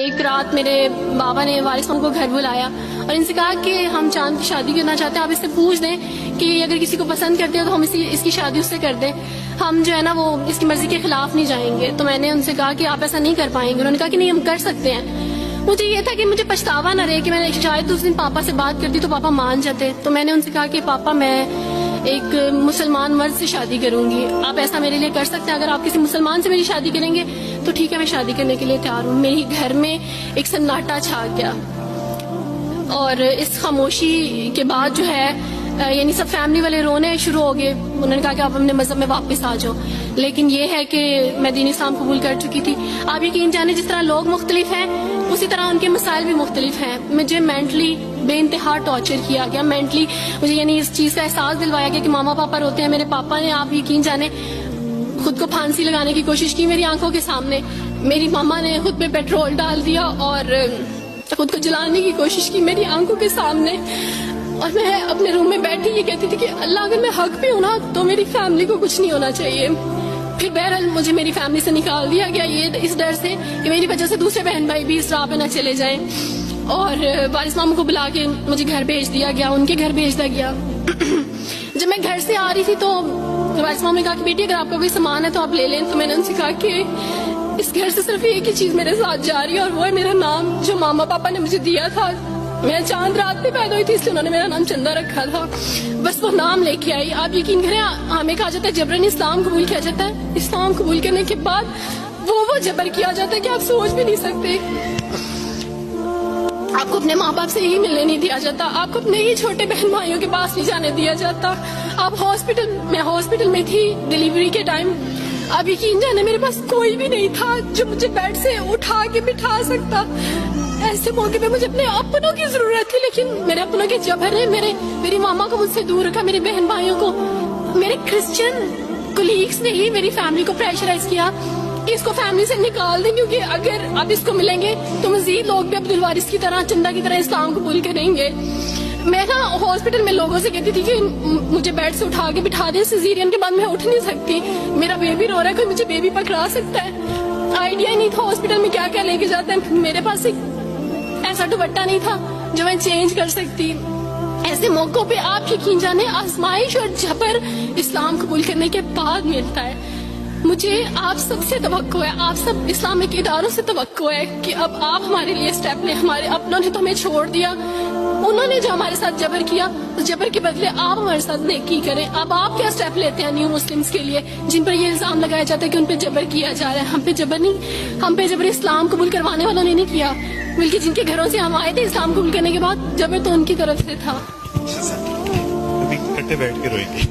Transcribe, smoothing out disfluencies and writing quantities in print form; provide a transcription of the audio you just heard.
ایک رات میرے بابا نے وارث صاحب کو گھر بلایا اور ان سے کہا کہ ہم چاند کی شادی کرنا چاہتے ہیں, آپ اس سے پوچھ دیں کہ اگر کسی کو پسند کرتے ہیں تو ہم اس کی شادی اس سے کر دیں, ہم جو ہے نا وہ اس کی مرضی کے خلاف نہیں جائیں گے. تو میں نے ان سے کہا کہ آپ ایسا نہیں کر پائیں گے. انہوں نے کہا کہ نہیں, ہم کر سکتے ہیں. مجھے یہ تھا کہ مجھے پچھتاوا نہ رہے کہ میں نے شاید اس دن پاپا سے بات کرتی تو پاپا مان جاتے. تو میں نے ان سے کہا کہ پاپا میں ایک مسلمان مرد سے شادی کروں گی, آپ ایسا میرے لیے کر سکتے ہیں؟ اگر آپ کسی مسلمان سے میری شادی کریں گے تو ٹھیک ہے, میں شادی کرنے کے لیے تیار ہوں. میری گھر میں ایک سناٹا چھا گیا اور اس خاموشی کے بعد جو ہے یعنی سب فیملی والے رونے شروع ہو گئے. انہوں نے کہا کہ آپ اپنے مذہب میں واپس آ جاؤ. لیکن یہ ہے کہ میں دین اسلام قبول کر چکی تھی. آپ یقین جانیں جس طرح لوگ مختلف ہیں اسی طرح ان کے مسائل بھی مختلف ہیں. مجھے مینٹلی بے انتہا ٹارچر کیا گیا. مینٹلی مجھے یعنی اس چیز کا احساس دلوایا گیا کہ ماما پاپا روتے ہیں. میرے پاپا نے, آپ یقین جانیں, خود کو پھانسی لگانے کی کوشش کی میری آنکھوں کے سامنے. میری ماما نے خود پہ پیٹرول ڈال دیا اور خود کو جلانے کی کوشش کی میری آنکھوں کے سامنے. اور میں اپنے روم میں بیٹھی یہ کہتی تھی کہ اللہ اگر میں حق پہ ہوں نا تو میری فیملی کو کچھ نہیں ہونا چاہیے. پھر بہرحال مجھے میری فیملی سے نکال دیا گیا یہ اس ڈر سے کہ میری وجہ سے دوسرے بہن بھائی بھی اس راہ پہ نہ چلے جائیں. اور وارث ماموں کو بلا کے مجھے گھر بھیج دیا گیا, ان کے گھر بھیج دیا گیا. جب میں گھر سے آ رہی تھی تو وارث ماموں نے کہا کہ بیٹی اگر آپ کا کوئی سامان ہے تو آپ لے لیں. تو میں نے ان سے کہا کہ اس گھر سے صرف ایک ہی چیز میرے ساتھ جا رہی ہے اور وہ ہے میرا نام جو ماما پاپا نے مجھے دیا تھا. میں چاند رات میں پیدا ہوئی تھی اس لیے انہوں نے میرا نام چندہ رکھا تھا. بس وہ نام لے کے آئی. آپ یقین کریں ہمیں کہا جاتا ہے جبرن اسلام قبول کیا جاتا ہے. اسلام قبول کرنے کے بعد وہ جبر کیا جاتا ہے کہ آپ سوچ بھی نہیں سکتے. آپ کو اپنے ماں باپ سے ہی ملنے نہیں دیا جاتا, آپ کو اپنے ہی چھوٹے بہن بھائیوں کے پاس نہیں جانے دیا جاتا. آپ ہاسپٹل میں تھی ڈیلیوری کے ٹائم. آپ یقین جانے میرے پاس کوئی بھی نہیں تھا جو مجھے بیڈ سے اٹھا کے بٹھا سکتا. ایسے موقع پہ مجھے اپنے اپنوں کی ضرورت تھی, لیکن میرے اپنوں کے جبر نے میری ماما کو مجھ سے دور رکھا. میرے بہن بھائیوں کو, میرے کرسچن کولیگس نے ہی میری فیملی کو پریشرائز کیا کہ اس کو فیملی سے نکال دیں, کیونکہ اگر آپ اس کو ملیں گے تو مزید لوگ بھی عبد الوارث کی طرح, چندہ کی طرح اسلام قبول کریں گے. میں نا ہاسپٹل میں لوگوں سے کہتی تھی کہ مجھے بیڈ سے اٹھا کے بٹھا دیں, سیزیرین کے بعد میں اٹھ نہیں سکتی, میرا بیبی رو رہا ہے, کوئی مجھے بیبی پکڑا سکتا ہے. آئیڈیا ہی نہیں تھا ہاسپٹل میں کیا کیا لے کے جاتے ہیں. میرے پاس ایک ایسا دوپٹہ نہیں تھا جو میں چینج کر سکتی. ایسے موقعوں پہ آپ یقین جانے آزمائش اور جبر اسلام قبول کرنے کے بعد ملتا ہے. مجھے آپ سب سے توقع ہے, آپ سب اسلامک اداروں سے توقع ہے کہ اب آپ ہمارے لیے اسٹیپ لیں. ہمارے اپنوں نے تو ہمیں چھوڑ دیا, انہوں نے جو ہمارے ساتھ جبر کیا, جبر کے بدلے آپ ہمارے ساتھ نیکی کریں. اب آپ کیا اسٹیپ لیتے ہیں نیو مسلمز کے لیے جن پر یہ الزام لگایا جاتا ہے کہ ان پہ جبر کیا جا رہا ہے؟ ہم پہ جبر نہیں, ہم پہ جبر اسلام قبول کروانے والوں نے نہیں کیا, بلکہ جن کے گھروں سے ہم آئے تھے اسلام قبول کرنے کے بعد جبر تو ان کی طرف سے تھا. بیٹھ کے روئی تھی.